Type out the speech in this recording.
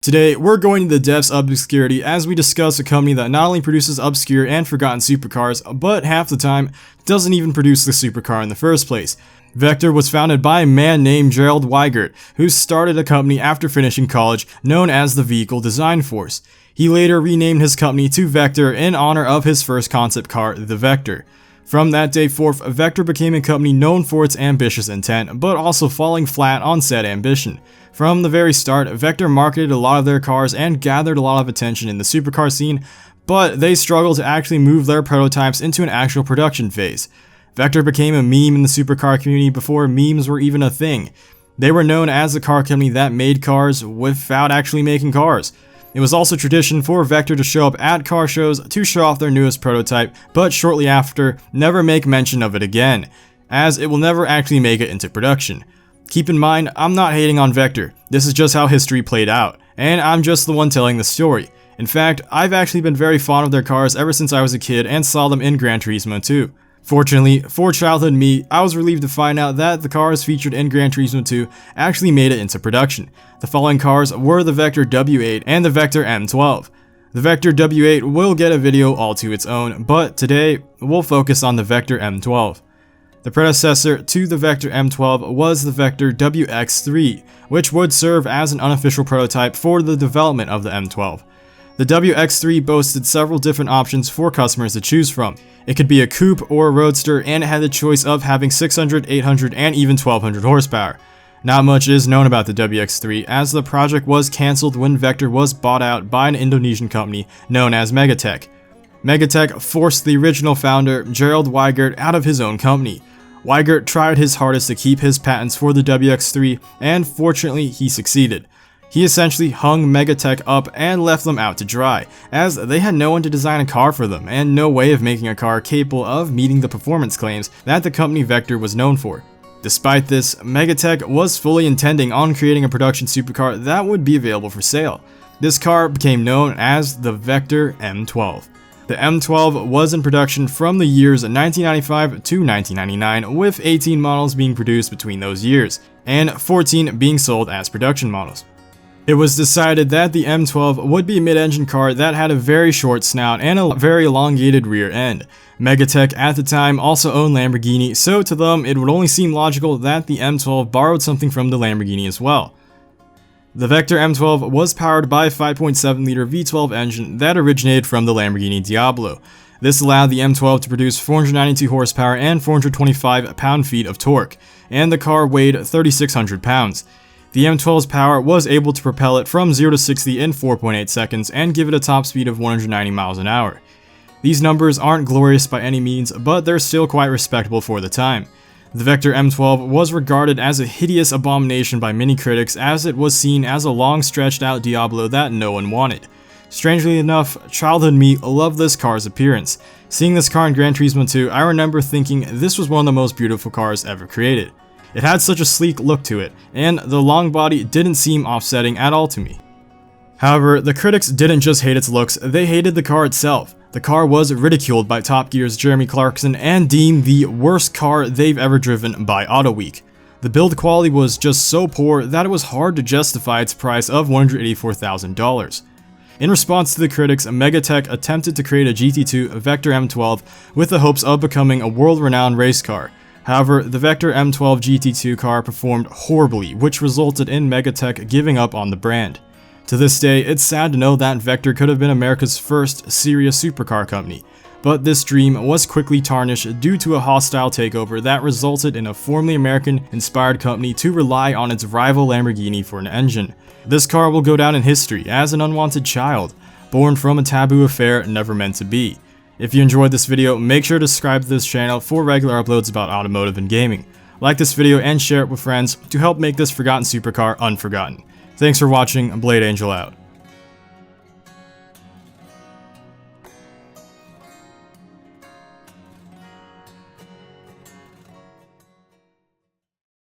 Today, we're going to the depths of obscurity as we discuss a company that not only produces obscure and forgotten supercars, but half the time doesn't even produce the supercar in the first place. Vector was founded by a man named Gerald Weigert, who started a company after finishing college known as the Vehicle Design Force. He later renamed his company to Vector in honor of his first concept car, the Vector. From that day forth, Vector became a company known for its ambitious intent, but also falling flat on said ambition. From the very start, Vector marketed a lot of their cars and gathered a lot of attention in the supercar scene, but they struggled to actually move their prototypes into an actual production phase. Vector became a meme in the supercar community before memes were even a thing. They were known as the car company that made cars without actually making cars. It was also tradition for Vector to show up at car shows to show off their newest prototype, but shortly after, never make mention of it again, as it will never actually make it into production. Keep in mind, I'm not hating on Vector, this is just how history played out, and I'm just the one telling the story. In fact, I've actually been very fond of their cars ever since I was a kid and saw them in Gran Turismo 2. Fortunately, for childhood me, I was relieved to find out that the cars featured in Gran Turismo 2 actually made it into production. The following cars were the Vector W8 and the Vector M12. The Vector W8 will get a video all to its own, but today, we'll focus on the Vector M12. The predecessor to the Vector M12 was the Vector WX3, which would serve as an unofficial prototype for the development of the M12. The WX3 boasted several different options for customers to choose from. It could be a coupe or a roadster, and it had the choice of having 600, 800, and even 1200 horsepower. Not much is known about the WX3, as the project was cancelled when Vector was bought out by an Indonesian company known as Megatech. Megatech forced the original founder, Gerald Weigert, out of his own company. Weigert tried his hardest to keep his patents for the WX3, and fortunately he succeeded. He essentially hung Megatech up and left them out to dry, as they had no one to design a car for them and no way of making a car capable of meeting the performance claims that the company Vector was known for. Despite this, Megatech was fully intending on creating a production supercar that would be available for sale. This car became known as the Vector M12. The M12 was in production from the years 1995 to 1999, with 18 models being produced between those years, and 14 being sold as production models. It was decided that the M12 would be a mid-engine car that had a very short snout and a very elongated rear end. Megatech at the time also owned Lamborghini, so to them it would only seem logical that the M12 borrowed something from the Lamborghini as well. The Vector M12 was powered by a 5.7-liter V12 engine that originated from the Lamborghini Diablo. This allowed the M12 to produce 492 horsepower and 425 pound-feet of torque, and the car weighed 3,600 pounds. The M12's power was able to propel it from 0 to 60 in 4.8 seconds and give it a top speed of 190 miles an hour. These numbers aren't glorious by any means, but they're still quite respectable for the time. The Vector M12 was regarded as a hideous abomination by many critics, as it was seen as a long stretched out Diablo that no one wanted. Strangely enough, childhood me loved this car's appearance. Seeing this car in Gran Turismo 2, I remember thinking this was one of the most beautiful cars ever created. It had such a sleek look to it, and the long body didn't seem offsetting at all to me. However, the critics didn't just hate its looks, they hated the car itself. The car was ridiculed by Top Gear's Jeremy Clarkson and deemed the worst car they've ever driven by Autoweek. The build quality was just so poor that it was hard to justify its price of $184,000. In response to the critics, Megatech attempted to create a GT2 Vector M12 with the hopes of becoming a world-renowned race car. However, the Vector M12 GT2 car performed horribly, which resulted in Megatech giving up on the brand. To this day, it's sad to know that Vector could have been America's first serious supercar company, but this dream was quickly tarnished due to a hostile takeover that resulted in a formerly American-inspired company to rely on its rival Lamborghini for an engine. This car will go down in history as an unwanted child, born from a taboo affair never meant to be. If you enjoyed this video, make sure to subscribe to this channel for regular uploads about automotive and gaming. Like this video and share it with friends to help make this forgotten supercar unforgotten. Thanks for watching, Blade Angel out.